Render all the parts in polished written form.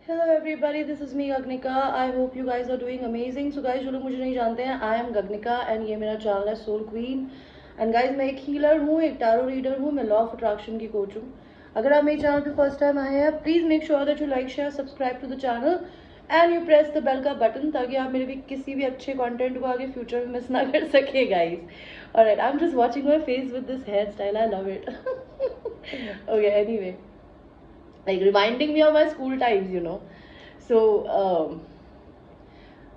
Hello everybody, this is me Gagnika. I hope you guys are doing amazing. So guys, जो लोग मुझे नहीं जानते हैं, I am Gagnika and ये मेरा चैनल है Soul Queen. And guys, मैं एक हीलर हूँ, एक टैरो रीडर हूँ, मैं लॉ ऑफ अट्रैक्शन की कोच हूँ. अगर आप मेरे चैनल पे फर्स्ट टाइम आए हैं, please make sure that you like share subscribe to the channel and you press the bell का बटन ताकि आप मेरे भी किसी भी अच्छे कंटेंट को आगे फ्यूचर में मिस ना कर सके guys. Alright, I am just watching my face with this hair style. I love it. Okay, anyway, like reminding me of my school times, you know. So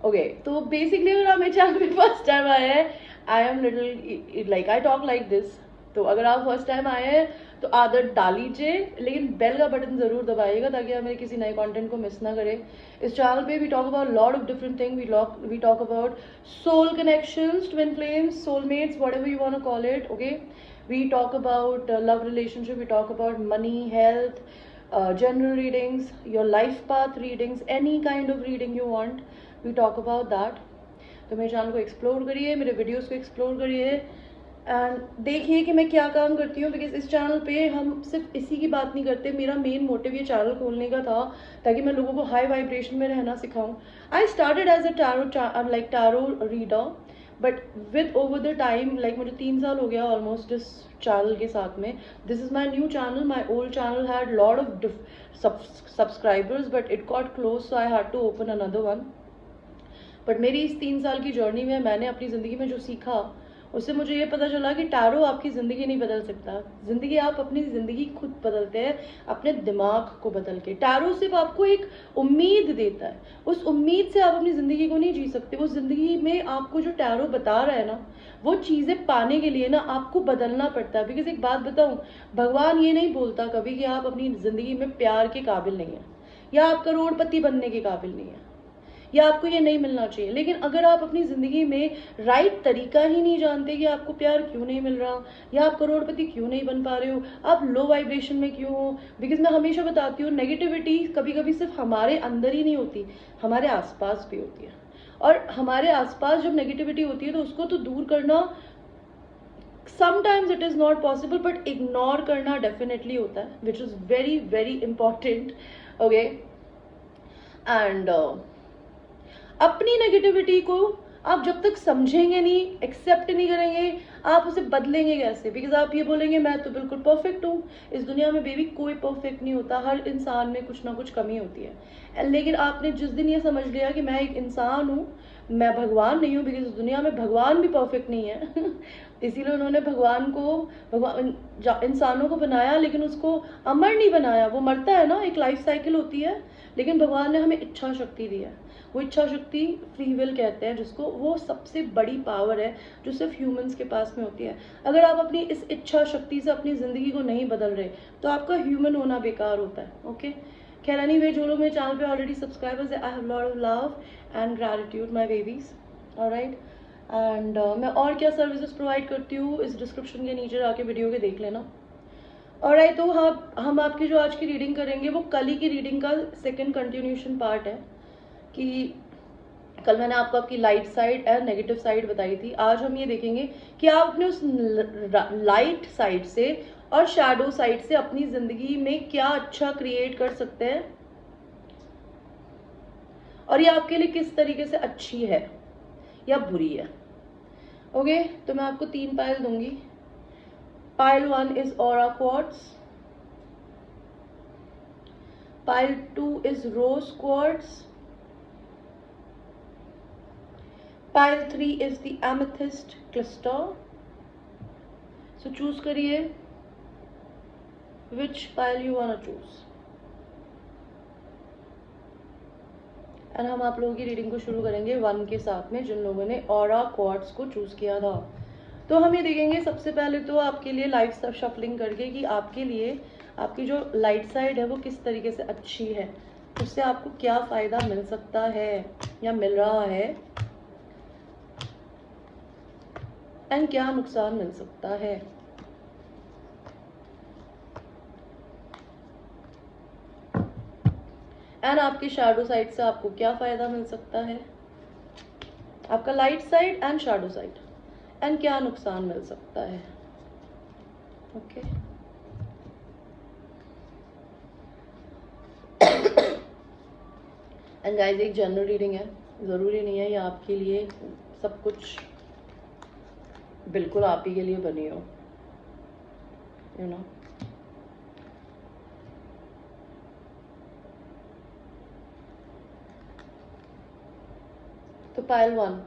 okay, तो basically अगर आप मेरे channel पे first time आए हैं, आई am little like I talk like this. तो अगर आप फर्स्ट टाइम आए हैं तो आदत डाल लीजिए, लेकिन बेल का बटन ज़रूर दबाइएगा ताकि आप मेरे किसी नए कंटेंट को मिस ना करें. इस चैनल पे we talk about lot of different thing. We talk about soul connections, twin flames, soulmates, whatever you want to call it. Okay, we talk about love relationship, we talk about money, health, general readings, your life path readings, any kind of reading you want, we talk about that. तो मेरे channel को explore करिए, मेरे videos को explore करिए and देखिए कि मैं क्या काम करती हूँ. बिकॉज इस चैनल पे हम सिर्फ इसी की बात नहीं करते. मेरा मेन मोटिव ये चैनल खोलने का था ताकि मैं लोगों को हाई वाइब्रेशन में रहना सिखाऊं. I started as a tarot reader, but with over the time, like मुझे 3 साल हो गया ऑलमोस्ट इस चैनल के साथ में. This is my new channel. My old channel had lot of subscribers but it got close, so I had to open another one. But मेरी इस 3 साल की जर्नी में मैंने अपनी ज़िंदगी में जो सीखा उससे मुझे ये पता चला कि टैरो आपकी ज़िंदगी नहीं बदल सकता. ज़िंदगी, आप अपनी ज़िंदगी खुद बदलते हैं अपने दिमाग को बदल के. टैरो सिर्फ आपको एक उम्मीद देता है. उस उम्मीद से आप अपनी ज़िंदगी को नहीं जी सकते. उस ज़िंदगी में आपको जो टैरो बता रहा है ना, वो चीज़ें पाने के लिए ना आपको बदलना पड़ता है. बिकॉज एक बात बताऊँ, भगवान ये नहीं बोलता कभी कि आप अपनी ज़िंदगी में प्यार के काबिल नहीं हैं, या आप करोड़पति बनने के काबिल नहीं हैं, या आपको ये नहीं मिलना चाहिए. लेकिन अगर आप अपनी ज़िंदगी में राइट तरीका ही नहीं जानते कि आपको प्यार क्यों नहीं मिल रहा, या आप करोड़पति क्यों नहीं बन पा रहे हो, आप लो वाइब्रेशन में क्यों हो. बिकॉज मैं हमेशा बताती हूँ, नेगेटिविटी कभी कभी सिर्फ हमारे अंदर ही नहीं होती, हमारे आसपास भी होती है. और हमारे आसपास जब नेगेटिविटी होती है तो उसको तो दूर करना sometimes it is not possible, but ignore करना डेफिनेटली होता है, which is very very important. Okay, and अपनी नेगेटिविटी को आप जब तक समझेंगे नहीं, एक्सेप्ट नहीं करेंगे, आप उसे बदलेंगे कैसे. बिकॉज आप ये बोलेंगे मैं तो बिल्कुल परफेक्ट हूँ. इस दुनिया में बेबी कोई परफेक्ट नहीं होता, हर इंसान में कुछ ना कुछ कमी होती है. लेकिन आपने जिस दिन ये समझ लिया कि मैं एक इंसान हूँ, मैं भगवान नहीं हूँ, बिकॉज इस दुनिया में भगवान भी परफेक्ट नहीं है. इसीलिए उन्होंने भगवान इंसानों को बनाया, लेकिन उसको अमर नहीं बनाया. वो मरता है ना, एक लाइफ साइकिल होती है. लेकिन भगवान ने हमें इच्छा शक्ति दी है. वो इच्छा शक्ति फ्री विल कहते हैं जिसको. वो सबसे बड़ी पावर है जो सिर्फ ह्यूमंस के पास में होती है. अगर आप अपनी इस इच्छा शक्ति से अपनी ज़िंदगी को नहीं बदल रहे तो आपका ह्यूमन होना बेकार होता है. ओके, खैर एनीवे, जो लोग मेरे चैनल पे ऑलरेडी सब्सक्राइबर्स है, I have lot of love and gratitude my babies. Alright, and मैं और क्या सर्विसेज प्रोवाइड करती हूँ इस डिस्क्रिप्शन के नीचे जाके वीडियो के देख लेना. ऑलराइट, तो हम आपकी जो आज की रीडिंग करेंगे वो कल ही की रीडिंग का सेकेंड कंटिन्यूशन पार्ट है. कि कल मैंने आपको आपकी light side and negative side बताई थी. आज हम ये देखेंगे कि आप अपने उस लाइट साइड से और शैडो साइड से अपनी जिंदगी में क्या अच्छा क्रिएट कर सकते हैं, और ये आपके लिए किस तरीके से अच्छी है या बुरी है. ओके, तो मैं आपको 3 पायल दूंगी. Pile 1 is aura quartz, pile 2 is rose quartz, Pile 3 is the amethyst cluster. So choose करिए which pile you wanna choose. And हम आप लोगों की रीडिंग को शुरू करेंगे 1 के साथ में, जिन लोगों ने ऑरा क्वार्ट्स को चूज किया था. तो हम ये देखेंगे सबसे पहले तो आपके लिए लाइट शफलिंग करके कि आपके लिए आपकी जो लाइट साइड है वो किस तरीके से अच्छी है, उससे आपको क्या फ़ायदा मिल सकता है या मिल रहा है, एंड क्या नुकसान मिल सकता है. एंड आपकी शैडो साइड से आपको क्या फ़ायदा मिल सकता है, आपका light side and shadow side, and क्या नुकसान मिल सकता है. ओके एंड गाइज एक जनरल रीडिंग है, ज़रूरी नहीं है ये आपके लिए सब कुछ बिल्कुल आप ही के लिए बनी हो, यू नो। तो पाइल 1,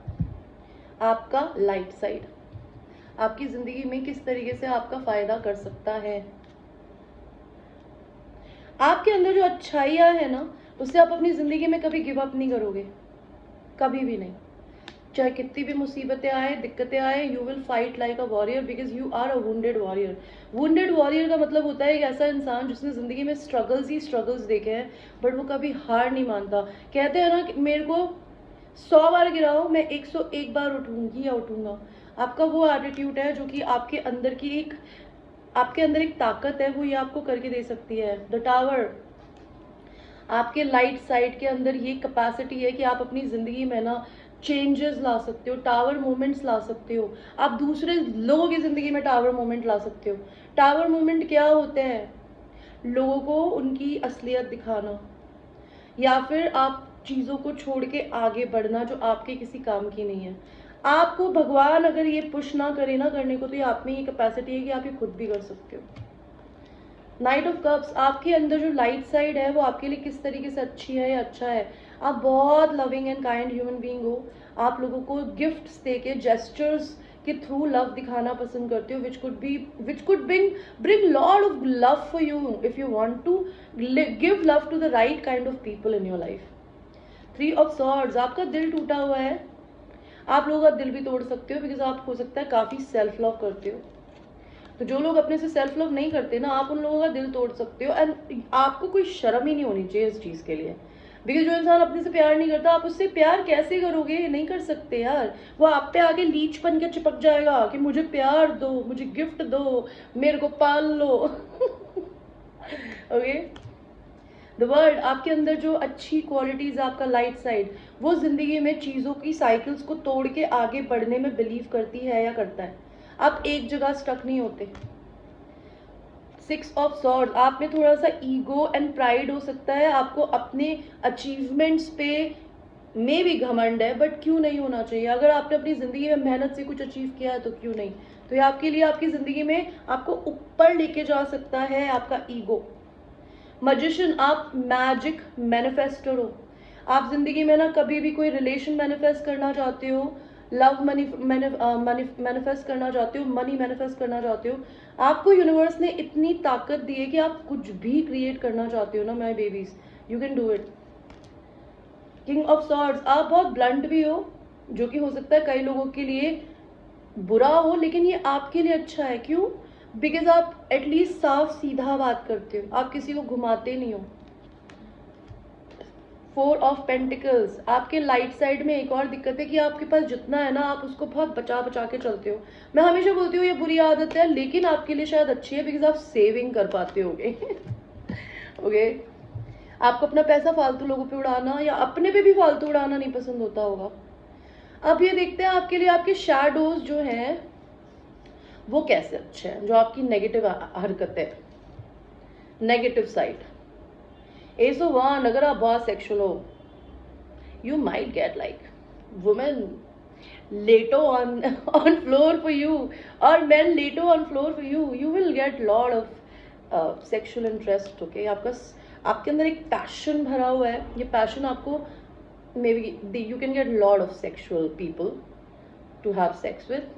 आपका लाइट साइड आपकी जिंदगी में किस तरीके से आपका फायदा कर सकता है। आपके अंदर जो अच्छाइयाँ है ना, उससे आप अपनी जिंदगी में कभी गिव अप नहीं करोगे, कभी भी नहीं। चाहे कितनी भी मुसीबतें आए, दिक्कतें आए, you will fight like a warrior because you are a wounded warrior. Wounded warrior का मतलब होता है एक ऐसा इंसान जिसने जिंदगी में स्ट्रगल्स ही स्ट्रगल्स देखे हैं, बट वो कभी हार नहीं मानता। कहते हैं ना कि मेरे को 100 बार गिराओ, मैं 101 बार उठूंगी या उठूंगा। आपका वो एटीट्यूड है जो कि आपके अंदर एक ताकत है, वो ये आपको करके दे सकती है। द टावर, आपके लाइट साइड के अंदर ये कैपेसिटी है कि आप अपनी जिंदगी में ना चेंजेस ला सकते हो, टावर मोमेंट्स ला सकते हो। आप दूसरे लोगों की जिंदगी में टावर मोमेंट ला सकते हो। टावर मोमेंट क्या होते हैं? लोगों को उनकी असलियत दिखाना, या फिर आप चीज़ों को छोड़ के आगे बढ़ना जो आपके किसी काम की नहीं है। आपको भगवान अगर ये पुश ना करे ना करने को, तो ये आप में ये कैपेसिटी है कि आप ये खुद भी कर सकते हो। नाइट ऑफ कप्स, आपके अंदर जो लाइट साइड है वो आपके लिए किस तरीके से अच्छी है या अच्छा है। आप बहुत loving and kind human being हो। आप लोगों को गिफ्ट्स देके, जेस्चर्स के थ्रू लव दिखाना पसंद करते हो, which could bring lot of love for you if you want to give love to the right kind of people in your life. 3 of swords, आपका दिल टूटा हुआ है, आप लोगों का दिल भी तोड़ सकते हो बिकॉज आप हो सकता है काफी सेल्फ लव करते हो। तो जो लोग अपने से सेल्फ लव नहीं करते ना, आप उन लोगों का दिल तोड़ सकते हो। एंड आपको कोई शर्म ही नहीं होनी चाहिए इस चीज़ के लिए, बिकॉज जो इंसान अपने से प्यार नहीं करता, आप उससे प्यार कैसे करोगे? नहीं कर सकते यार। वो आप पे आगे लीच बन के चिपक जाएगा कि मुझे प्यार दो, मुझे गिफ्ट दो, मेरे को पाल लो। ओके, द वर्ल्ड, आपके अंदर जो अच्छी क्वालिटीज, आपका लाइट साइड, वो जिंदगी में चीज़ों की साइकिल्स को तोड़ के आगे बढ़ने में बिलीव करती है या करता है। आप एक जगह स्टक नहीं होते। 6 ऑफ सॉर्ड्स, आप में थोड़ा सा ईगो एंड प्राइड हो सकता है, आपको अपने अचीवमेंट्स पे में भी घमंड है, बट क्यों नहीं होना चाहिए? अगर आपने अपनी ज़िंदगी में मेहनत से कुछ अचीव किया है तो क्यों नहीं? तो ये आपके लिए, आपकी ज़िंदगी में आपको ऊपर लेके जा सकता है आपका ईगो। मजिशियन, आप मैजिक मैनिफेस्टर हो। आप जिंदगी में ना कभी भी कोई रिलेशन मैनिफेस्ट करना चाहते हो, लव मैनिफेस्ट करना चाहते हो, मनी मैनिफेस्ट करना चाहते हो, आपको यूनिवर्स ने इतनी ताकत दी है कि आप कुछ भी क्रिएट करना चाहते हो ना my babies, you can do it. King of swords, आप बहुत ब्लंट भी हो, जो कि हो सकता है कई लोगों के लिए बुरा हो, लेकिन ये आपके लिए अच्छा है। क्यों? बिकॉज आप एटलीस्ट साफ सीधा बात करते हो, आप किसी को घुमाते नहीं हो। 4 ऑफ पेंटिकल्स, आपके लाइट साइड में एक और दिक्कत है कि आपके पास जितना है ना, आप उसको बहुत बचा बचा के चलते हो। मैं हमेशा बोलती हूँ ये बुरी आदत है, लेकिन आपके लिए शायद अच्छी है बिकॉज आप सेविंग कर पाते होगे। ओके, आपको अपना पैसा फालतू लोगों पे उड़ाना या अपने पे भी फालतू उड़ाना नहीं पसंद होता होगा। अब ये देखते हैं आपके लिए आपके शैडोज जो हैं वो कैसे अच्छे हैं, जो आपकी नेगेटिव हरकत है, negative side. S of one, अगर आप बहुत सेक्सुअल हो, you might get like women lato on floor for you, or men lato on floor for you. You will get lot of sexual interest. Okay, आपके अंदर एक passion भरा हुआ है, ये पैशन आपको maybe you can get lot of sexual people to have sex with.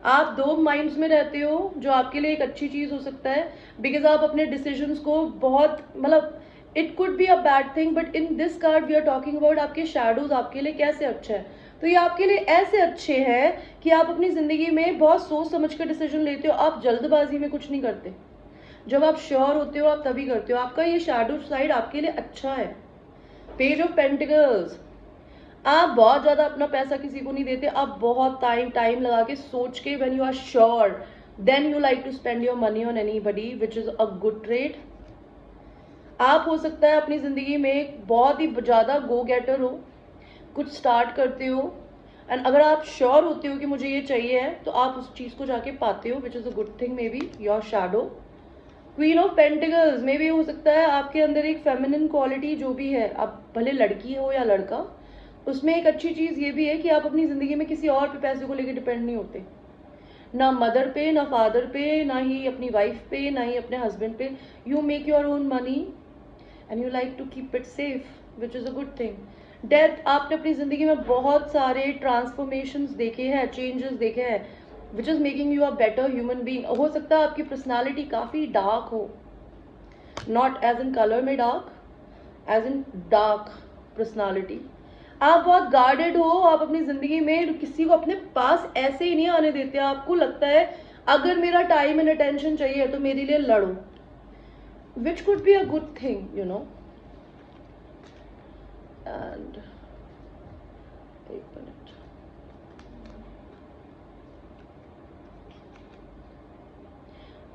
आप 2 minds में रहते हो, जो आपके लिए एक अच्छी चीज़ हो सकता है बिकॉज आप अपने डिसीजंस को बहुत, मतलब it could be a bad thing, but in this card we are talking about आपके शैडोज आपके लिए कैसे अच्छे हैं। तो ये आपके लिए ऐसे अच्छे हैं कि आप अपनी ज़िंदगी में बहुत सोच समझ कर डिसीजन लेते हो, आप जल्दबाजी में कुछ नहीं करते। जब आप श्योर होते हो आप तभी करते हो। आपका ये शैडो साइड आपके लिए अच्छा है। पेज ऑफ पेंटिकल्स, आप बहुत ज़्यादा अपना पैसा किसी को नहीं देते, आप बहुत टाइम लगा के सोच के, when you are sure then you like to spend your money on anybody, which is a good trade. आप हो सकता है अपनी ज़िंदगी में बहुत ही ज़्यादा गो गेटर हो, कुछ स्टार्ट करते हो, एंड अगर आप श्योर होते हो कि मुझे ये चाहिए है तो आप उस चीज़ को जाके पाते हो, विच is a good thing, may be your shadow. Queen of pentacles में भी हो सकता है आपके अंदर एक फेमिनिन क्वालिटी जो भी है, आप भले लड़की हो या लड़का, उसमें एक अच्छी चीज ये भी है कि आप अपनी जिंदगी में किसी और पे पैसे को लेकर डिपेंड नहीं होते, ना मदर पे, ना फादर पे, ना ही अपनी वाइफ पे, ना ही अपने हस्बैंड पे. You make your own money and you like to keep it safe, which is a good thing. Death, आपने अपनी जिंदगी में बहुत सारे ट्रांसफॉर्मेशंस देखे हैं, चेंजेस देखे हैं, which is making you a better human being. हो सकता है आपकी पर्सनालिटी काफी डार्क हो, नॉट एज इन कलर में dark, as in dark personality. आप बहुत गार्डेड हो, आप अपनी जिंदगी में किसी को अपने पास ऐसे ही नहीं आने देते. आपको लगता है अगर मेरा टाइम एंड अटेंशन चाहिए तो मेरे लिए लड़ो, which could be a good thing, you know. And एक minute,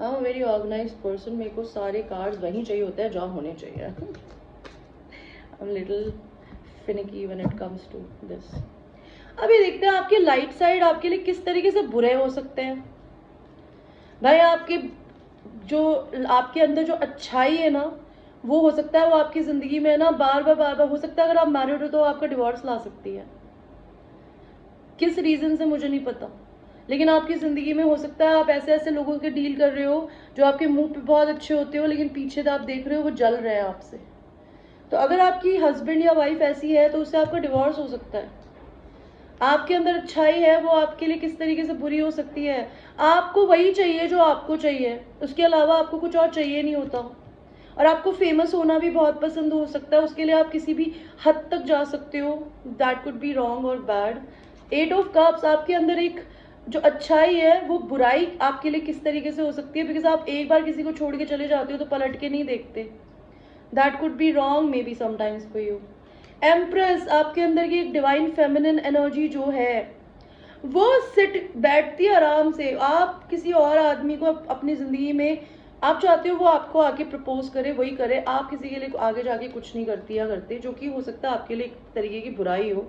I am very organise person. मेरे को सारे कार्ड्स वहीं चाहिए होते हैं जहाँ होने चाहिए. I am little finicky when it comes to this. अभी देखते हैं आपके लाइट साइड आपके लिए किस तरीके से बुरे हो सकते हैं. भाई आपके जो आपके अंदर जो अच्छाई है ना, वो हो सकता है वो आपकी जिंदगी में ना बार बार हो सकता है. अगर आप मैरिड हो तो आपका डिवोर्स ला सकती है, किस रीजन से मुझे नहीं पता, लेकिन आपकी जिंदगी में हो सकता है आप ऐसे ऐसे लोगों के डील कर रहे हो जो आपके मुंह पे बहुत अच्छे होते हो, लेकिन पीछे तो आप देख रहे हो वो जल रहे हैं आपसे. तो अगर आपकी हस्बैंड या वाइफ ऐसी है तो उससे आपका डिवोर्स हो सकता है. आपके अंदर अच्छाई है वो आपके लिए किस तरीके से बुरी हो सकती है. आपको वही चाहिए जो आपको चाहिए, उसके अलावा आपको कुछ और चाहिए नहीं होता. और आपको फेमस होना भी बहुत पसंद हो सकता है, उसके लिए आप किसी भी हद तक जा सकते हो. दैट कुड बी रॉन्ग और बैड. एट ऑफ कप्स, आपके अंदर एक जो अच्छाई है वो बुराई आपके लिए किस तरीके से हो सकती है, बिकॉज आप एक बार किसी को छोड़ के चले जाते हो तो पलट के नहीं देखते. That could be wrong may be sometimes for you. Empress, आपके अंदर की एक डिवाइन फेमिनिन एनर्जी जो है वो सिट बैठती है आराम से. आप किसी और आदमी को अपनी जिंदगी में आप चाहते हो वो आपको आके प्रपोज करे, वही करे. आप किसी के लिए आगे जाके कुछ नहीं करती या करते, जो कि हो सकता है आपके लिए एक तरीके की बुराई हो.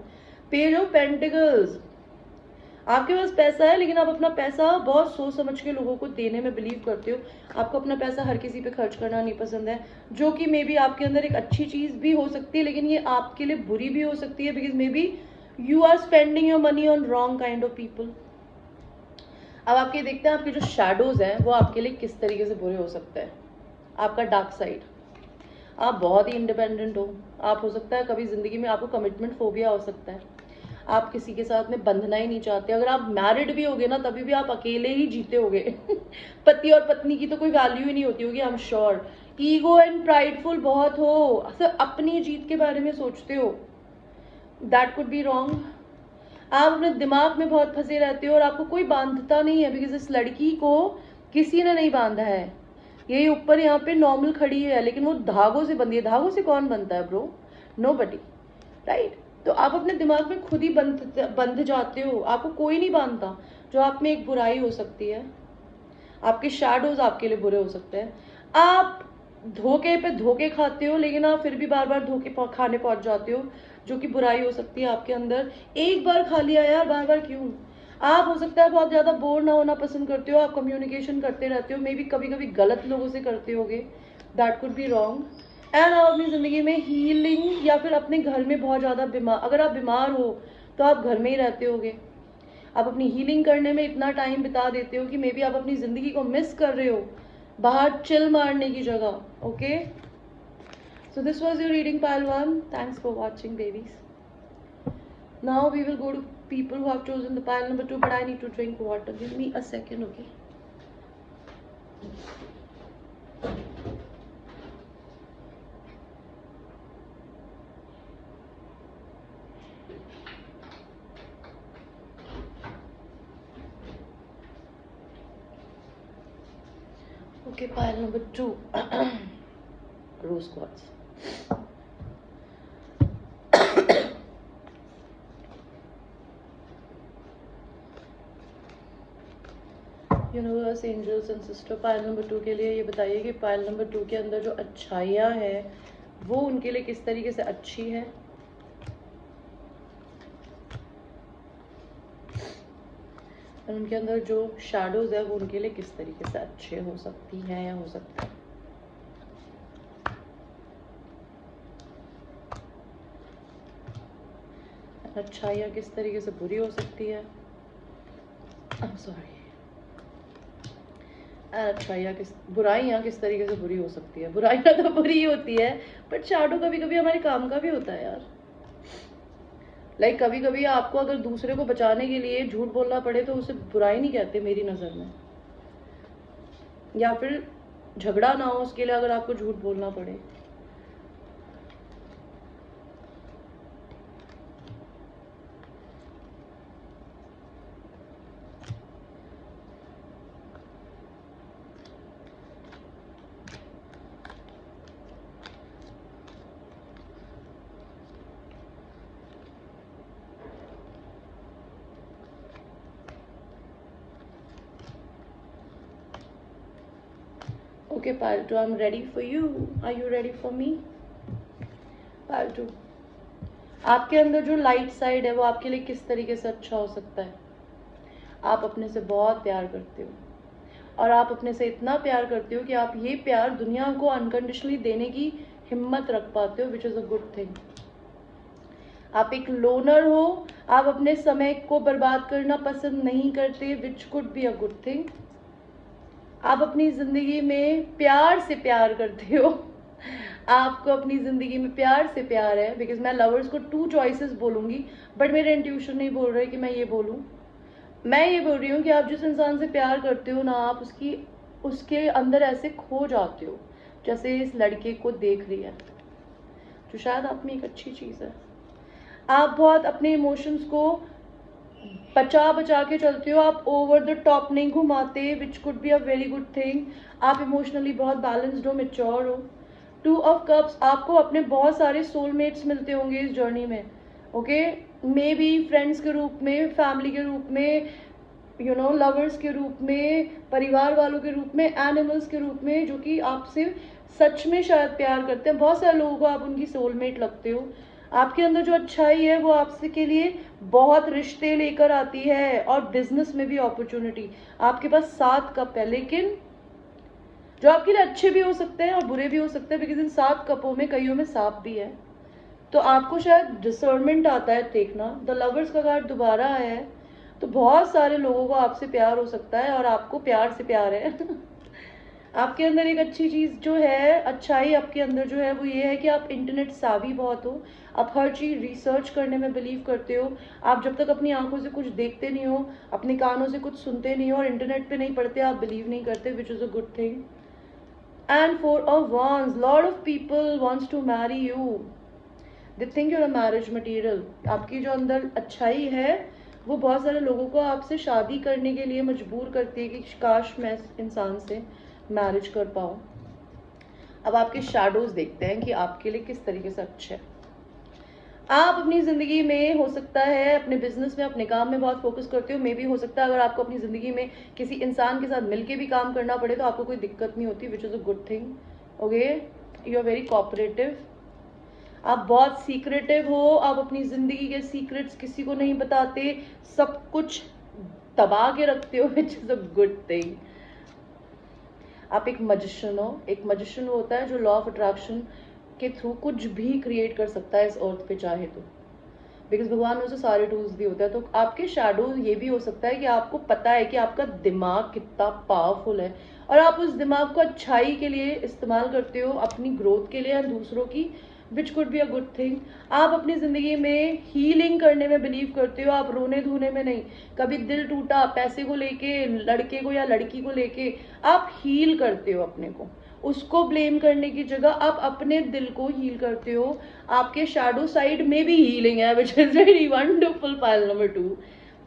पेज ऑफ पेंटिकल्स, आपके पास पैसा है लेकिन आप अपना पैसा बहुत सोच समझ के लोगों को देने में बिलीव करते हो. आपको अपना पैसा हर किसी पे खर्च करना नहीं पसंद है, जो कि मे बी आपके अंदर एक अच्छी चीज भी हो सकती है, लेकिन ये आपके लिए बुरी भी हो सकती है, because maybe you are spending your money on wrong kind of people. अब आपके देखते हैं आपके जो शेडोज हैं वो आपके लिए किस तरीके से बुरे हो सकते हैं. आपका डार्क साइड, आप बहुत ही इंडिपेंडेंट हो. आप हो सकता है कभी जिंदगी में आपको कमिटमेंट फोबिया हो सकता है, आप किसी के साथ में बंधना ही नहीं चाहते. अगर आप मैरिड भी होगे ना तभी भी आप अकेले ही जीते होगे. पति और पत्नी की तो कोई वैल्यू ही नहीं होती होगी, I am sure. Ego and prideful बहुत हो, सिर्फ अपनी जीत के बारे में सोचते हो. That could be wrong. आप अपने दिमाग में बहुत फंसे रहते हो और आपको कोई बांधता नहीं है, बिकॉज इस लड़की को किसी ने नहीं बांधा है. यही ऊपर यहाँ पे नॉर्मल खड़ी है लेकिन वो धागों से बंधी है. धागों से कौन बनता है ब्रो? Nobody, right. तो आप अपने दिमाग में खुद ही बंध जाते हो, आपको कोई नहीं बांधता, जो आप में एक बुराई हो सकती है. आपके शैडोज आपके लिए बुरे हो सकते हैं. आप धोखे पे धोखे खाते हो लेकिन आप फिर भी बार बार धोखे खाने पहुंच जाते हो, जो कि बुराई हो सकती है आपके अंदर. एक बार खा लिया यार, बार बार क्यों. आप हो सकता है बहुत ज्यादा बोर ना होना पसंद करते हो, आप कम्युनिकेशन करते रहते हो, मे बी कभी कभी गलत लोगों से करते होगे. That could be wrong. And आप अपनी जिंदगी में हीलिंग या फिर अपने घर में बहुत ज्यादा बीमार, अगर आप बीमार हो तो आप घर में ही रहते होगे. आप अपनी हीलिंग करने में इतना टाइम बिता देते हो कि मे बी आप अपनी जिंदगी को मिस कर रहे हो बाहर चिल मारने की जगह. Okay, so this was your reading pile 1. Thanks for watching, babies. Now we will go to people who have chosen the pile number 2, but I need to drink water. Give me a second, okay? Okay, pile number 2. Rose quartz. Universe, angels and sister, pile number 2 के लिए ये बताइए कि पायल number 2 के अंदर जो अच्छाइयाँ हैं वो उनके लिए किस तरीके से अच्छी है, और उनके अंदर जो शैडोज है वो उनके लिए किस तरीके से अच्छे हो सकती हैं या हो सकते हैं. अच्छाइयाँ किस तरीके से बुरी हो सकती है, सॉरी, अच्छाइयाँ बुराइयाँ किस तरीके से बुरी हो सकती है। बुराइयाँ तो बुरी ही होती है, बट शैडो कभी कभी हमारे काम का भी होता है यार। लाइक कभी कभी आपको अगर दूसरे को बचाने के लिए झूठ बोलना पड़े तो उसे बुराई नहीं कहते मेरी नज़र में, या फिर झगड़ा ना हो उसके लिए अगर आपको झूठ बोलना पड़े। Okay, Paltu, I'm ready for you. Are you ready for me? Paltu, आपके अंदर जो लाइट साइड है वो आपके लिए किस तरीके से अच्छा हो सकता है? आप अपने से बहुत प्यार करते हो, और आप अपने से इतना प्यार करते हो कि आप ये प्यार दुनिया को अनकंडीशनली देने की हिम्मत रख पाते हो, विच इज़ अ गुड थिंग। आप एक लोनर हो, आप अपने समय को बर्बाद करना पसंद नहीं करते, विच could be a good thing. आप अपनी ज़िंदगी में प्यार से प्यार करते हो, आपको अपनी ज़िंदगी में प्यार से प्यार है। बिकॉज मैं लवर्स को 2 चॉइसेस बोलूँगी, बट मेरे इंट्यूशन नहीं बोल रहे कि मैं ये बोलूँ। मैं ये बोल रही हूँ कि आप जिस इंसान से प्यार करते हो ना, आप उसके अंदर ऐसे खो जाते हो जैसे इस लड़के को देख रही है, जो शायद आप में एक अच्छी चीज़ है। आप बहुत अपने इमोशंस को बचा बचा के चलते हो, आप ओवर द टॉप नहीं घुमाते, विच could be a very good thing. आप इमोशनली बहुत बैलेंस्ड हो, मेच्योर हो। 2 ऑफ कप्स, आपको अपने बहुत सारे सोलमेट्स मिलते होंगे इस जर्नी में, ओके, मे बी फ्रेंड्स के रूप में, फैमिली के रूप में, लवर्स के रूप में, परिवार वालों के रूप में, एनिमल्स के रूप में, जो कि आपसे सच में शायद प्यार करते हैं। बहुत सारे लोगों को आप उनकी सोलमेट लगते हो। आपके अंदर जो अच्छाई है वो आपसे के लिए बहुत रिश्ते लेकर आती है, और बिजनेस में भी अपॉर्चुनिटी। आपके पास 7 कप है, लेकिन जो आपके लिए अच्छे भी हो सकते हैं और बुरे भी हो सकते हैं, बिकॉज इन 7 कपों में कईयों में सांप भी है। तो आपको शायद डिसर्नमेंट आता है देखना। द लवर्स का कार्ड दोबारा आया है, तो बहुत सारे लोगों को आपसे प्यार हो सकता है, और आपको प्यार से प्यार है। आपके अंदर एक अच्छी चीज़ जो है, अच्छाई आपके अंदर जो है वो ये है कि आप इंटरनेट सावी बहुत हो। आप हर चीज़ रिसर्च करने में बिलीव करते हो। आप जब तक अपनी आंखों से कुछ देखते नहीं हो, अपने कानों से कुछ सुनते नहीं हो और इंटरनेट पे नहीं पढ़ते, आप बिलीव नहीं करते, which is a good thing. And for a once, lot of people wants to marry you, they think you're a marriage material. आपकी जो अंदर अच्छाई है वो बहुत सारे लोगों को आपसे शादी करने के लिए मजबूर करती है कि काश मैं इस इंसान से मैरिज कर पाऊँ। अब आपके शैडोज देखते हैं कि आपके लिए किस तरीके से अच्छे हैं। आप अपनी ज़िंदगी में हो सकता है अपने बिजनेस में, अपने काम में बहुत फोकस करते हो। मे भी हो सकता है अगर आपको अपनी ज़िंदगी में किसी इंसान के साथ मिलके भी काम करना पड़े तो आपको कोई दिक्कत नहीं होती, which is a good thing. Okay, you are very cooperative. आप बहुत सीक्रेटिव हो, आप अपनी ज़िंदगी के सीक्रेट्स किसी को नहीं बताते, सब कुछ दबा के रखते हो, विच इज़ अ गुड थिंग। आप एक मजिशियन हो। एक मजिशियन होता है जो लॉ ऑफ अट्रैक्शन के थ्रू कुछ भी क्रिएट कर सकता है इस अर्थ पे चाहे तो, बिकॉज भगवान में उसे सारे टूल्स भी होते हैं। तो आपके शैडो ये भी हो सकता है कि आपको पता है कि आपका दिमाग कितना पावरफुल है, और आप उस दिमाग को अच्छाई के लिए इस्तेमाल करते हो, अपनी ग्रोथ के लिए और दूसरों की, विच could be a good thing. आप अपनी ज़िंदगी में हीलिंग करने में बिलीव करते हो, आप रोने धोने में नहीं। कभी दिल टूटा पैसे को लेके, लड़के को या लड़की को लेके, आप हील करते हो अपने को। उसको ब्लेम करने की जगह आप अपने दिल को हील करते हो। आपके शैडो साइड में भी हीलिंग है, which is very wonderful. Pile number 2,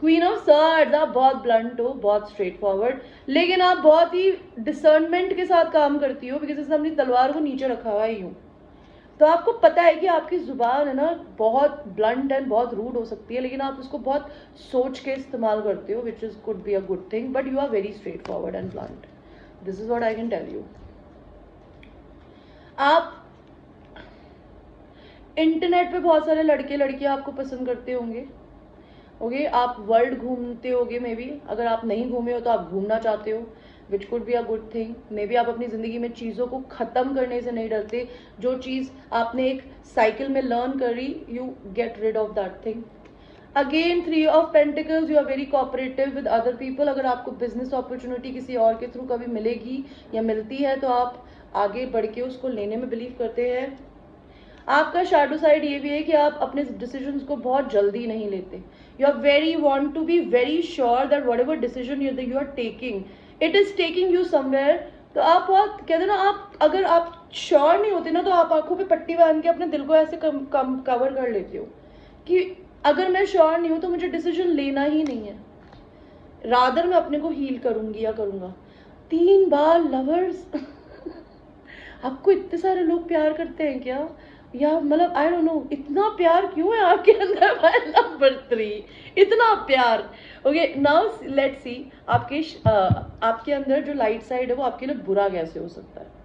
queen of surds. आप बहुत ब्लंट हो, बहुत स्ट्रेट फॉरवर्ड, लेकिन आप बहुत ही डिसर्नमेंट के साथ काम करती हो, बिकॉज इसने अपनी तलवार को नीचे रखा हुआ है यूँ। तो आपको पता है कि आपकी जुबान है ना बहुत ब्लंट एंड बहुत रूड हो सकती है, लेकिन आप उसको बहुत सोच के इस्तेमाल करते हो, which is could be a good thing, but you are very straight forward and blunt. This is what I can tell you. आप इंटरनेट पे बहुत सारे लड़के लड़कियां आपको पसंद करते होंगे। ओके, आप वर्ल्ड घूमते होगे, मे बी अगर आप नहीं घूमे हो तो आप घूमना चाहते हो, which could be a good thing. May be आप अपनी ज़िंदगी में चीज़ों को ख़त्म करने से नहीं डरते। जो चीज़ आपने एक साइकिल में लर्न करी, you get rid of that thing. Again 3 of pentacles, you are very cooperative with other people. अगर आपको बिजनेस अपॉर्चुनिटी किसी और के थ्रू कभी मिलेगी या मिलती है तो आप आगे बढ़ के उसको लेने में बिलीव करते हैं। आपका शैडो साइड ये भी है कि आप अपने डिसीजंस को बहुत जल्दी नहीं लेते। You are very want to be very sure that whatever decision you are taking it is taking you somewhere. तो आप बहुत कहते हैं ना, आप अगर आप श्योर नहीं होते ना तो आप आंखों पे पट्टी बांध के अपने दिल को ऐसे कवर कर लेते हो कि अगर मैं श्योर नहीं हूं तो मुझे डिसीजन लेना ही नहीं है, रादर मैं अपने को हील करूंगी या करूंगा। 3 बार लवर्स आपको इतने सारे लोग प्यार करते हैं क्या? या मतलब आई डोंट नो इतना प्यार क्यों है आपके अंदर बाय नंबर 3, इतना प्यार। ओके नाउ लेट्स सी आपके अंदर जो लाइट साइड है वो आपके लिए बुरा कैसे हो सकता है।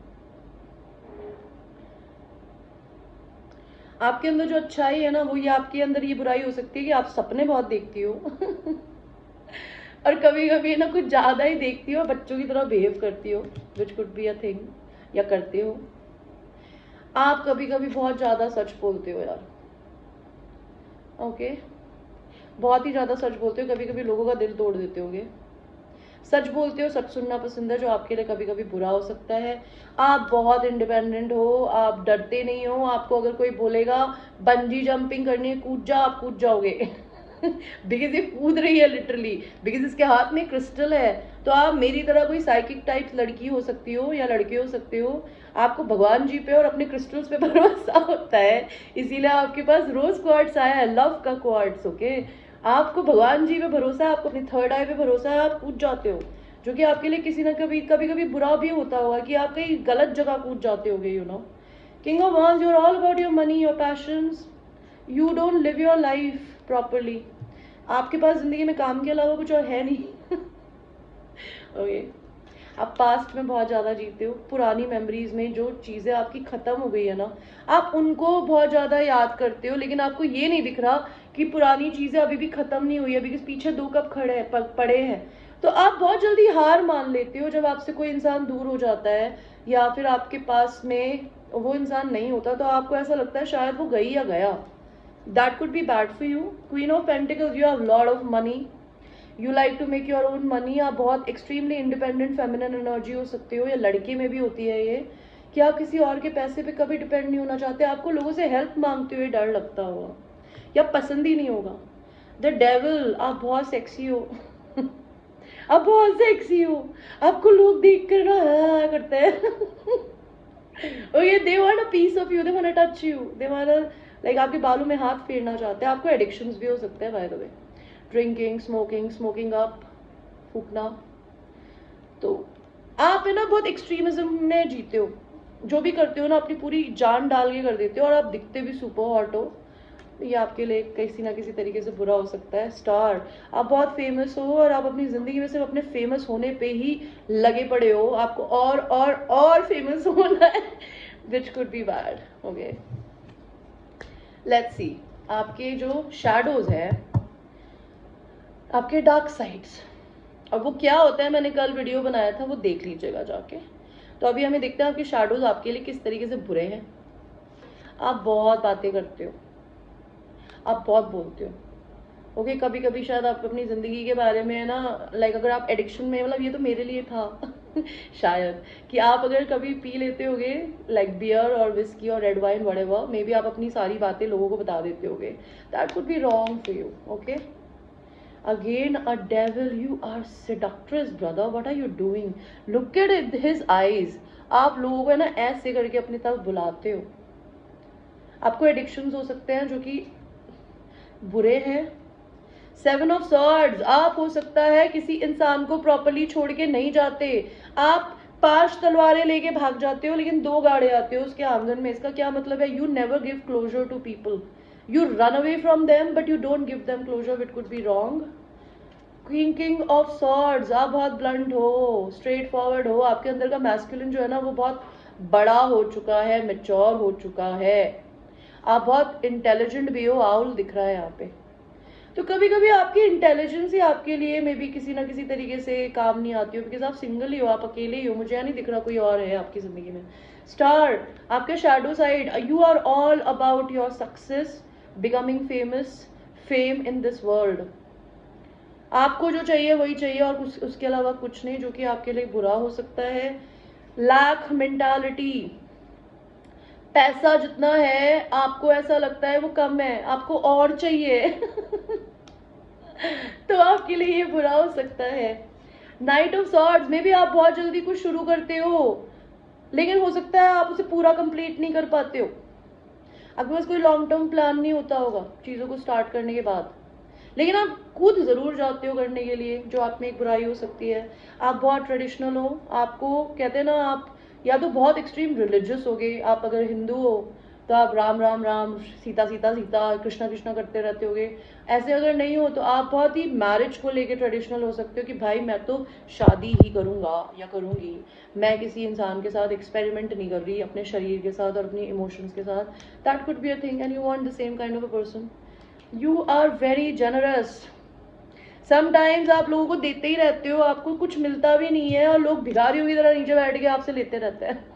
आपके अंदर जो अच्छाई है ना वो ये आपके अंदर ये बुराई हो सकती है कि आप सपने बहुत देखती हो और कभी कभी ना कुछ ज्यादा ही देखती हो, बच्चों की तरह बिहेव करती हो, which could be a thing, या करते हो। आप कभी कभी बहुत ज्यादा सच बोलते हो यार, ओके बहुत ही ज्यादा सच बोलते हो, कभी कभी लोगों का दिल तोड़ देते होगे। सच बोलते हो, सच सुनना पसंद है जो आपके लिए कभी कभी बुरा हो सकता है। आप बहुत इंडिपेंडेंट हो, आप डरते नहीं हो। आपको अगर कोई बोलेगा बंजी जंपिंग करनी है कूद जा, आप कूद जाओगे बिकॉज ये कूद रही है लिटरली, बिकॉज इसके हाथ में क्रिस्टल है। तो आप मेरी तरह कोई साइकिक टाइप लड़की हो सकती हो या लड़के हो सकते हो, आपको भगवान जी पे और अपने क्रिस्टल्स पे भरोसा होता है, इसीलिए आपके पास रोज क्वार्ट्स आया है, लव का क्वार्ट्स। ओके आपको भगवान जी पे भरोसा है, आपको अपनी थर्ड आई पे भरोसा है, आप कूद जाते हो, जो कि आपके लिए किसी ना कभी कभी बुरा भी होता होगा कि आप कहीं गलत जगह कूद जाते होगे। You know king of wands, you are all about your money, your passions, you don't live your life properly. आपके पास जिंदगी में काम के अलावा कुछ और है नहीं ओके आप पास्ट में बहुत ज़्यादा जीते हो, पुरानी मेमोरीज में जो चीज़ें आपकी ख़त्म हो गई है ना आप उनको बहुत ज़्यादा याद करते हो, लेकिन आपको ये नहीं दिख रहा कि पुरानी चीज़ें अभी भी ख़त्म नहीं हुई है, बिकॉज पीछे 2 कप पड़े हैं। तो आप बहुत जल्दी हार मान लेते हो जब आपसे कोई इंसान दूर हो जाता है या फिर आपके पास में वो इंसान नहीं होता, तो आपको ऐसा लगता है शायद वो गई या गया। That could be bad for you. Queen of pentacles, you have lot of money, you like to make your own money. आप बहुत एक्सट्रीमली इंडिपेंडेंट फेमिनिन एनर्जी हो सकते हो, या लड़के में भी होती है ये कि आप किसी और के पैसे पे कभी डिपेंड नहीं होना चाहते। आपको लोगों से हेल्प मांगते हुए डर लगता होगा या पसंद ही नहीं होगा। द डेविल, आप बहुत सेक्सी हो आप बहुत सेक्सी हो, आपको लोग देख कर ना करते हैं okay they want a piece of you, they want touch you, they want like आपके बालों में हाथ फेरना चाहते हैं। आपको एडिक्शंस भी हो सकते हैं by the way, drinking, smoking up, फूकना। तो आप है ना बहुत एक्सट्रीमिज्म में जीते हो, जो भी करते हो ना अपनी पूरी जान डाल के कर देते हो, और आप दिखते भी सुपर हॉट हो। ये आपके लिए किसी ना किसी तरीके से बुरा हो सकता है। स्टार, आप बहुत फेमस हो और आप अपनी जिंदगी में सिर्फ अपने फेमस होने पे ही लगे पड़े हो, आपको और फेमस होना है which could be bad. Okay let's see आपके जो शैडोज है, आपके डार्क साइड्स, और वो क्या होता है मैंने कल वीडियो बनाया था, वो देख लीजिएगा जाके। तो अभी हमें देखते हैं आपके शैडोज आपके लिए किस तरीके से बुरे हैं। आप बहुत बातें करते हो, आप बहुत बोलते हो। ओके कभी कभी शायद आप अपनी जिंदगी के बारे में ना लाइक अगर आप एडिक्शन में, मतलब ये तो मेरे लिए था शायद कि आप अगर कभी पी लेते होगे लाइक बियर और विस्की और red wine whatever, may be आप अपनी सारी बातें लोगों को बता देते होगे। That could be wrong for you. Okay Again, a devil, you are seductress, brother. What are you doing? Look at it, his eyes. आप लोगों को ना ऐसे करके अपनी तरफ बुलाते हो। आपको एडिक्शंस हो सकते हैं जो कि बुरे हैं। 7 of Swords, आप हो सकता है किसी इंसान को प्रॉपरली छोड़ के नहीं जाते, आप 5 तलवारें लेके भाग जाते हो लेकिन 2 गाड़े आते हो उसके आंगन में। इसका क्या मतलब है? You never give closure to people, you run away from them but you don't give them closure, which could be wrong. King of Swords, आप बहुत ब्लंट हो, स्ट्रेट फॉरवर्ड हो, आपके अंदर का मैस्कुलिन जो है ना वो बहुत बड़ा हो चुका है, मेच्योर हो चुका है, आप बहुत इंटेलिजेंट भी हो, आउल दिख रहा है यहाँ पे। तो कभी कभी आपकी इंटेलिजेंस ही आपके लिए मे बी किसी ना किसी तरीके से काम नहीं आती हो, बिकॉज आप सिंगल ही हो, आप अकेले ही हो, मुझे नहीं दिख रहा कोई और है आपकी जिंदगी में। स्टार, आपके shadow side, you are all about your success, becoming famous, fame in this world. आपको जो चाहिए वही चाहिए और उसके अलावा कुछ नहीं, जो कि आपके लिए बुरा हो सकता है। लैक मेंटालिटी, पैसा जितना है आपको ऐसा लगता है वो कम है, आपको और चाहिए तो आपके लिए ये बुरा हो सकता है। नाइट ऑफ सॉर्ड्स में भी आप बहुत जल्दी कुछ शुरू करते हो, लेकिन हो सकता है आप उसे पूरा कंप्लीट नहीं कर पाते हो। आपके पास कोई लॉन्ग टर्म प्लान नहीं होता होगा चीज़ों को स्टार्ट करने के बाद, लेकिन आप खुद ज़रूर जाते हो करने के लिए, जो आप में एक बुराई हो सकती है। आप बहुत ट्रेडिशनल हो, आपको कहते हैं ना, आप या तो बहुत एक्सट्रीम रिलीजियस हो गए, आप अगर हिंदू हो तो आप राम राम राम, सीता सीता सीता, कृष्णा कृष्णा करते रहते होगे। ऐसे अगर नहीं हो तो आप बहुत ही मैरिज को लेके ट्रेडिशनल हो सकते हो कि भाई मैं तो शादी ही करूँगा या करूँगी, मैं किसी इंसान के साथ एक्सपेरिमेंट नहीं कर रही, अपने शरीर के साथ और अपनी इमोशंस के साथ। That could be a thing and you want the same kind of a person. You are very generous. Sometimes आप लोगों को देते ही रहते हो, आपको कुछ मिलता भी नहीं है और लोग भिखारियों की तरह नीचे बैठ के आपसे लेते रहते हैं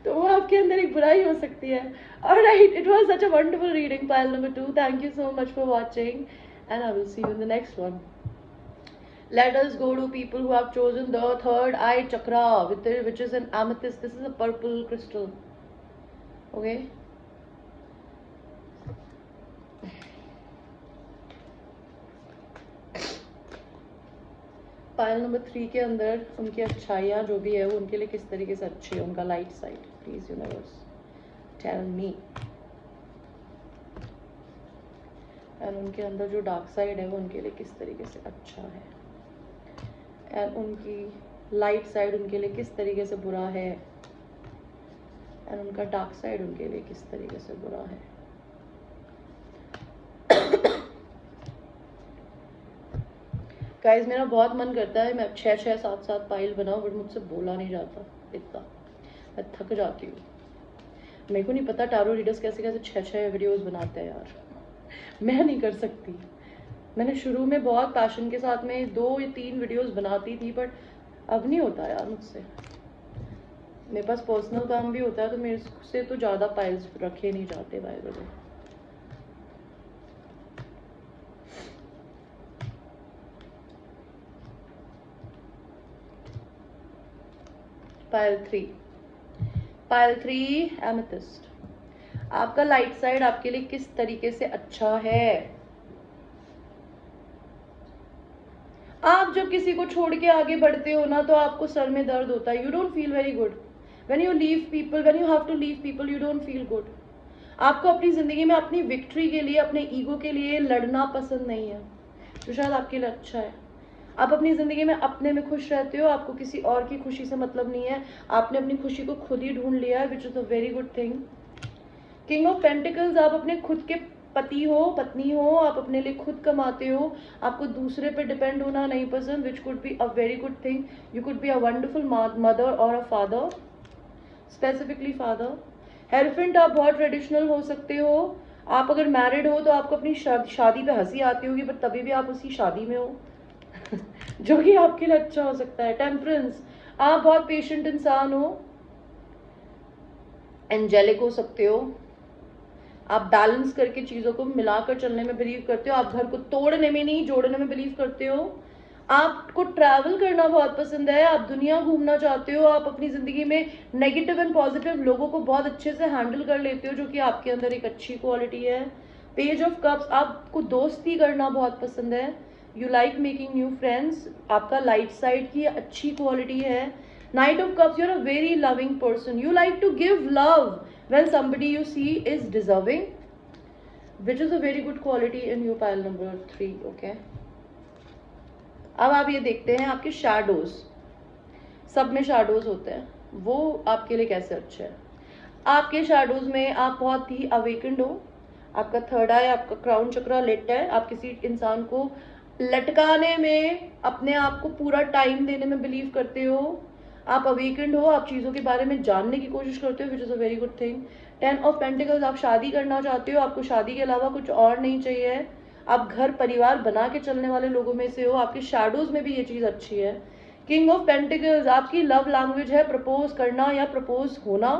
तो वो आपके अंदर एक बुराई हो सकती है। Alright, it was such a wonderful reading pile number 2। Thank you so much for watching and I will see you in the next one. Let us go to people who have chosen the third eye chakra, which is an amethyst. This is a purple crystal. Okay. Payal number 3 के अंदर उनकी अच्छाइयाँ जो भी है वो उनके लिए किस तरीके से अच्छी है, उनका light side. Please universe tell me. And उनके अंदर जो डार्क साइड है वो उनके लिए किस तरीके से अच्छा है, एंड उनकी लाइट साइड उनके लिए किस तरीके से बुरा है, एंड उनका डार्क साइड उनके लिए किस तरीके से बुरा है। गाइस मेरा बहुत मन करता है मैं 6-6 7-7 पाइल बनाऊं, बट मुझसे बोला नहीं जाता इतना, मैं थक जाती हूँ। मेरे को नहीं पता टारो रीडर्स कैसे कैसे 6-6 वीडियोस बनाते हैं यार, मैं नहीं कर सकती। मैंने शुरू में बहुत पैशन के साथ में 2 या 3 वीडियोस बनाती थी, बट अब नहीं होता यार मुझसे। मेरे पास पर्सनल काम भी होता है तो मेरे से तो ज़्यादा पाइल्स रखे नहीं जाते bye the way. Payal 3 amethyst. आपका लाइट साइड आपके लिए किस तरीके से अच्छा है। आप जब किसी को छोड़ के आगे बढ़ते हो ना तो आपको सर में दर्द होता है, you don't feel very good when you leave people, when you have to leave people you don't feel good. आपको अपनी जिंदगी में अपनी विक्ट्री के लिए, अपने ईगो के लिए लड़ना पसंद नहीं है, जो शायद आपके लिए अच्छा है। आप अपनी ज़िंदगी में अपने में खुश रहते हो, आपको किसी और की खुशी से मतलब नहीं है, आपने अपनी खुशी को खुद ही ढूंढ लिया है, विच is a very good thing. King of pentacles, आप अपने खुद के पति हो, पत्नी हो, आप अपने लिए खुद कमाते हो, आपको दूसरे पे डिपेंड होना नहीं पसंद, which could be a very good thing. You could be a wonderful mother और a father, specifically father. Hierophant, आप बहुत ट्रेडिशनल हो सकते हो। आप अगर मैरिड हो तो आपको अपनी शादी पे हंसी आती होगी, बट तभी भी आप उसी शादी में हो जो कि आपके लिए अच्छा हो सकता है। टेम्परेंस, आप बहुत पेशेंट इंसान हो, एंजेलिक हो सकते हो, आप बैलेंस करके चीज़ों को मिलाकर चलने में बिलीव करते हो, आप घर को तोड़ने में नहीं जोड़ने में बिलीव करते हो। आपको ट्रैवल करना बहुत पसंद है, आप दुनिया घूमना चाहते हो, आप अपनी ज़िंदगी में नेगेटिव एंड पॉजिटिव लोगों को बहुत अच्छे से हैंडल कर लेते हो, जो कि आपके अंदर एक अच्छी क्वालिटी है। पेज ऑफ कप्स, आपको दोस्ती करना बहुत पसंद है, you like making new friends, आपका लाइट साइड की अच्छी क्वालिटी है। Knight of cups, you are a very loving person, you like to give love when somebody you see is deserving, which is a very good quality in you, pile number 3. okay, अब आप ये देखते हैं आपके shadows, सब में shadows होते हैं, वो आपके लिए कैसे अच्छे हैं। आपके शैडोज में आप बहुत ही अवेकेंड हो, आपका थर्ड आई, आपका क्राउन चक्रा लिट है, आप किसी इंसान को लटकाने में, अपने आप को पूरा टाइम देने में बिलीव करते हो, आप अवेकेंड हो, आप चीज़ों के बारे में जानने की कोशिश करते हो, विच is a very good thing. 10 of pentacles, आप शादी करना चाहते हो, आपको शादी के अलावा कुछ और नहीं चाहिए, आप घर परिवार बना के चलने वाले लोगों में से हो, आपके शैडोज में भी ये चीज़ अच्छी है। किंग ऑफ पेंटिकल्स, आपकी लव लैंग्वेज है प्रपोज करना या प्रपोज होना,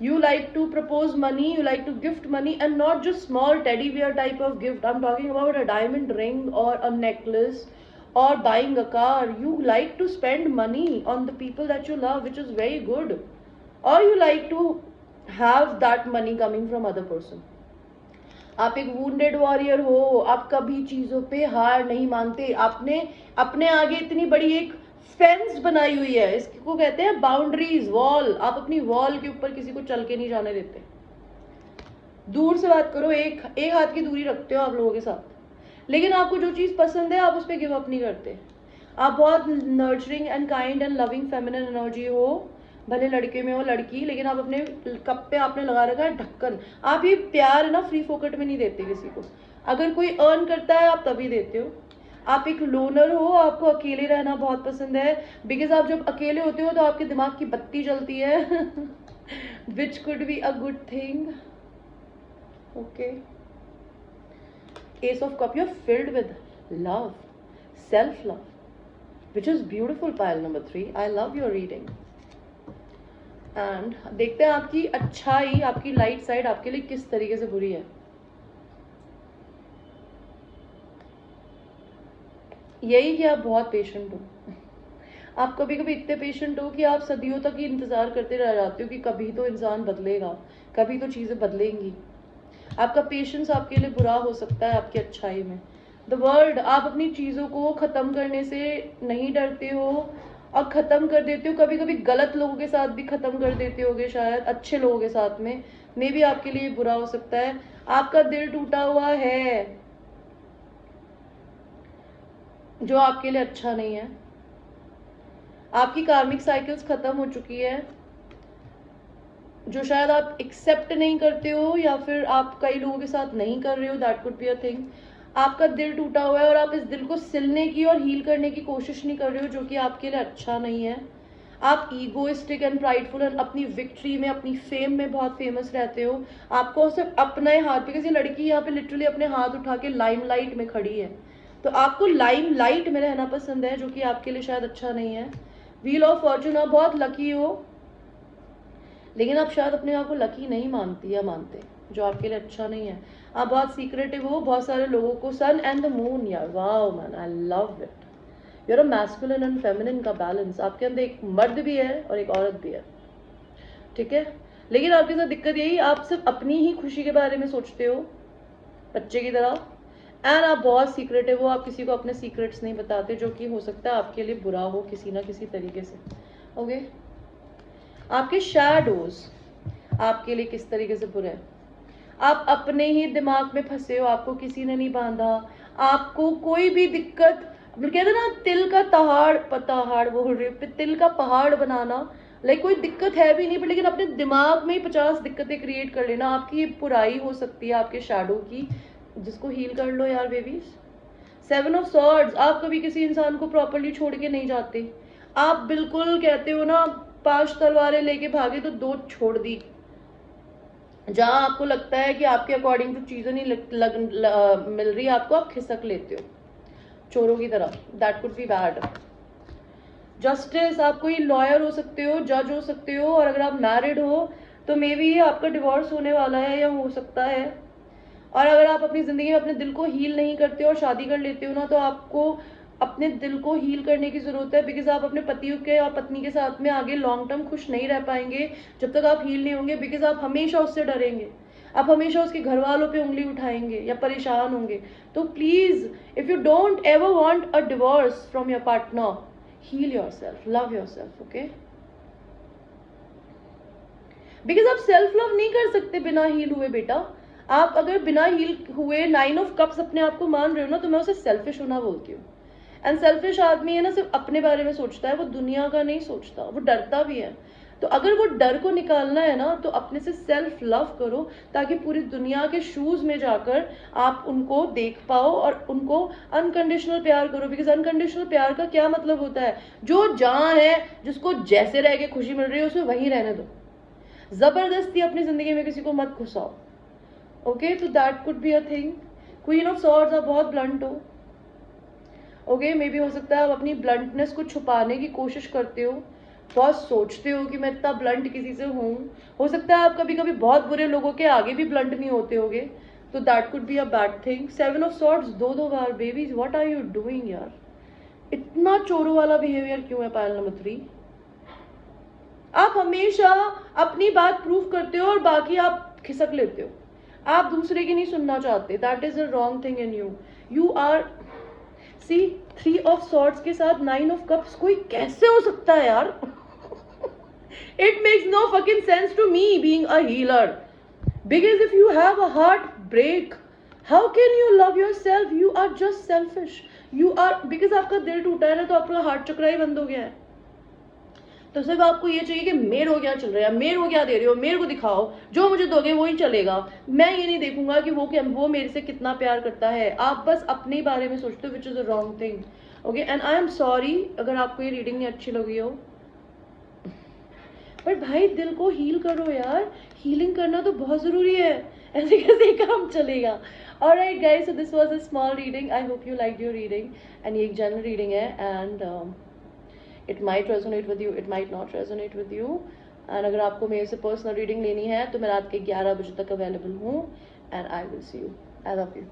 You like to propose money, you like to gift money, and not just small teddy bear type of gift. I'm talking about a diamond ring or a necklace or buying a car. You like to spend money on the people that you love, which is very good. Or you like to have that money coming from other person. आप एक wounded warrior हो, आप कभी चीजों पे हार नहीं मानते, आपने अपने आगे इतनी बड़ी एक फेंस बनाई हुई है, इसको कहते हैं बाउंड्रीज, वॉल। आप अपनी वॉल के ऊपर किसी को चल के नहीं जाने देते। दूर से बात करो, एक हाथ की दूरी रखते हो आप लोगों के साथ, लेकिन आपको जो चीज पसंद है आप उस पर गिव अप नहीं करते। आप बहुत nurturing and kind and loving feminine energy हो, भले लड़के में हो लड़की, लेकिन आप अपने कप पे आपने लगा रखा है ढक्कन। आप ये प्यार है ना फ्री फोकट में नहीं देते किसी को, अगर कोई अर्न करता है आप तभी देते हो। आप एक लोनर हो, आपको अकेले रहना बहुत पसंद है, बिकॉज आप जब अकेले होते हो तो आपके दिमाग की बत्ती जलती है which could be a good thing. Okay, ace of cups, you are filled with love, self love, which is beautiful. Pile number 3, I love your reading. And देखते हैं आपकी अच्छाई, आपकी लाइट साइड आपके लिए किस तरीके से बुरी है। यही कि आप बहुत पेशेंट हो। आप कभी कभी इतने पेशेंट हो कि आप सदियों तक ही इंतजार करते रह जाते हो कि कभी तो इंसान बदलेगा, कभी तो चीजें बदलेंगी। आपका पेशेंस आपके लिए बुरा हो सकता है आपकी अच्छाई में। द वर्ल्ड, आप अपनी चीजों को खत्म करने से नहीं डरते हो और खत्म कर देते हो। कभी कभी गलत लोगों के साथ भी खत्म कर देते होगे, शायद अच्छे लोगों के साथ में, मे भी आपके लिए बुरा हो सकता है। आपका दिल टूटा हुआ है जो आपके लिए अच्छा नहीं है। आपकी कार्मिक साइकिल्स खत्म हो चुकी है जो शायद आप एक्सेप्ट नहीं करते हो, या फिर आप कई लोगों के साथ नहीं कर रहे हो, that could be a thing. आपका दिल टूटा हुआ है और आप इस दिल को सिलने की और हील करने की कोशिश नहीं कर रहे हो, जो कि आपके लिए अच्छा नहीं है। आप ईगोइस्टिक एंड प्राइडफुल एंड अपनी विक्ट्री में, अपनी फेम में बहुत फेमस रहते हो। आपको सिर्फ अपने हाथ, बिकॉज ये लड़की यहाँ पे लिटरली अपने हाथ उठा के लाइमलाइट में खड़ी है, तो आपको लाइमलाइट में रहना पसंद है, जो कि आपके लिए शायद अच्छा नहीं है। व्हील ऑफ फॉर्चून, आप बहुत लकी हो, लेकिन आप शायद अपने आप को लकी नहीं मानती या मानते, जो आपके लिए अच्छा नहीं है। आप बहुत सीक्रेटिव हो, बहुत सारे लोगों को, सन एंड द मून, यार wow man, I love it. You're a masculine and feminine का बैलेंस, आपके अंदर एक मर्द भी है और एक औरत भी है, ठीक है। लेकिन आपके साथ दिक्कत यही, आप सिर्फ अपनी ही खुशी के बारे में सोचते हो बच्चे की तरह, एंड आप बहुत सीक्रेटिव हो, आप किसी को अपने सीक्रेट्स नहीं बताते, जो कि हो सकता है आपके लिए बुरा हो किसी ना किसी तरीके से। ओके, आपके शैडोज आपके लिए किस तरीके से बुरे हैं। आप अपने ही दिमाग में फंसे हो, आपको किसी ने नहीं बांधा, आपको कोई भी दिक्कत, कहते हैं ना तिल का पहाड़ बोल रही हूँ, तिल का पहाड़ बनाना, लाइक कोई दिक्कत है भी नहीं, पर लेकिन अपने दिमाग में ही 50 दिक्कतें क्रिएट कर लेना। आपकी बुराई हो सकती है आपके शैडो की, जिसको हील कर लो यार बेबीज। 7 ऑफ सॉर्ड्स, आप कभी किसी इंसान को प्रॉपरली छोड़ के नहीं जाते। आप बिल्कुल कहते हो ना, 5 तलवारें लेके भागे तो 2 छोड़ दी। जहां आपको लगता है कि आपके अकॉर्डिंग तो चीजें नहीं मिल रही आपको, आप खिसक लेते हो चोरों की तरह, that could be bad. Justice, आप कोई लॉयर हो सकते हो, जज हो सकते हो, और अगर आप मैरिड हो तो मे बी आपका डिवोर्स होने वाला है या हो सकता है। और अगर आप अपनी जिंदगी में अपने दिल को हील नहीं करते हो और शादी कर लेते हो ना, तो आपको अपने दिल को हील करने की जरूरत है, बिकॉज आप अपने पति के और पत्नी के साथ में आगे लॉन्ग टर्म खुश नहीं रह पाएंगे जब तक आप हील नहीं होंगे, बिकॉज आप हमेशा उससे डरेंगे, आप हमेशा उसके घर वालों पे उंगली उठाएंगे या परेशान होंगे। तो please, if you don't ever want a divorce from your partner, heal yourself, love yourself, okay. Because आप सेल्फ लव नहीं कर सकते बिना हील हुए बेटा। आप अगर बिना हील हुए 9 ऑफ कप्स अपने आप को मान रहे हो ना, तो मैं उसे सेल्फिश होना बोलती हूँ। एंड सेल्फिश आदमी है ना, सिर्फ अपने बारे में सोचता है, वो दुनिया का नहीं सोचता, वो डरता भी है। तो अगर वो डर को निकालना है ना, तो अपने से सेल्फ लव करो, ताकि पूरी दुनिया के शूज में जाकर आप उनको देख पाओ और उनको अनकंडीशनल प्यार करो। बिकॉज अनकंडीशनल प्यार का क्या मतलब होता है, जो जहां है, जिसको जैसे रह के खुशी मिल रही है उसे वहीं रहने दो, जबरदस्ती अपनी जिंदगी में किसी को मत घुसाओ, ओके। तो that could be a thing. Queen of swords, आप बहुत ब्लंट हो, ओके। मे बी हो सकता है आप अपनी ब्लंटनेस को छुपाने की कोशिश करते हो, बहुत सोचते हो कि मैं इतना ब्लंट किसी से हूँ, हो सकता है आप कभी कभी बहुत बुरे लोगों के आगे भी ब्लंट नहीं होते होगे, तो that could be a bad thing. 7 of swords दो बार, babies what are you doing यार, इतना चोरों वाला बिहेवियर क्यों है पायल नंबर 3? आप हमेशा अपनी बात प्रूव करते हो और बाकी आप खिसक लेते हो, आप दूसरे की नहीं सुनना चाहते, that is a wrong thing in you. You are see 3 of swords के साथ 9 ऑफ कप्स, कोई कैसे हो सकता है यार? It makes no fucking sense to me being a healer, because if you have a heart break, how can you love yourself? You are just selfish, you are, because आपका दिल टूटा है ना, तो आपका हार्ट चक्रा ही बंद हो गया है, तो सिर्फ आपको ये चाहिए कि मेरे को क्या चल रहा है, मेरे को क्या दे रहे हो, मेरे को दिखाओ, जो मुझे दोगे वो ही चलेगा, मैं ये नहीं देखूंगा कि वो मेरे से कितना प्यार करता है। आप बस अपने बारे में सोचते हो, which is a wrong thing. Okay, and I am sorry अगर आपको ये रीडिंग नहीं अच्छी लगी हो, पर भाई दिल को हील करो यार, हीलिंग करना तो बहुत जरूरी है, ऐसे कैसे काम चलेगा। Alright guys, so this was a small reading, I hope you like your reading, and ये एक जनरल रीडिंग है, and it might resonate with you, it might not resonate with you. And अगर आपको मेरे से पर्सनल रीडिंग लेनी है तो मैं रात के 11 बजे तक अवेलेबल हूँ, and I will see you, I love you.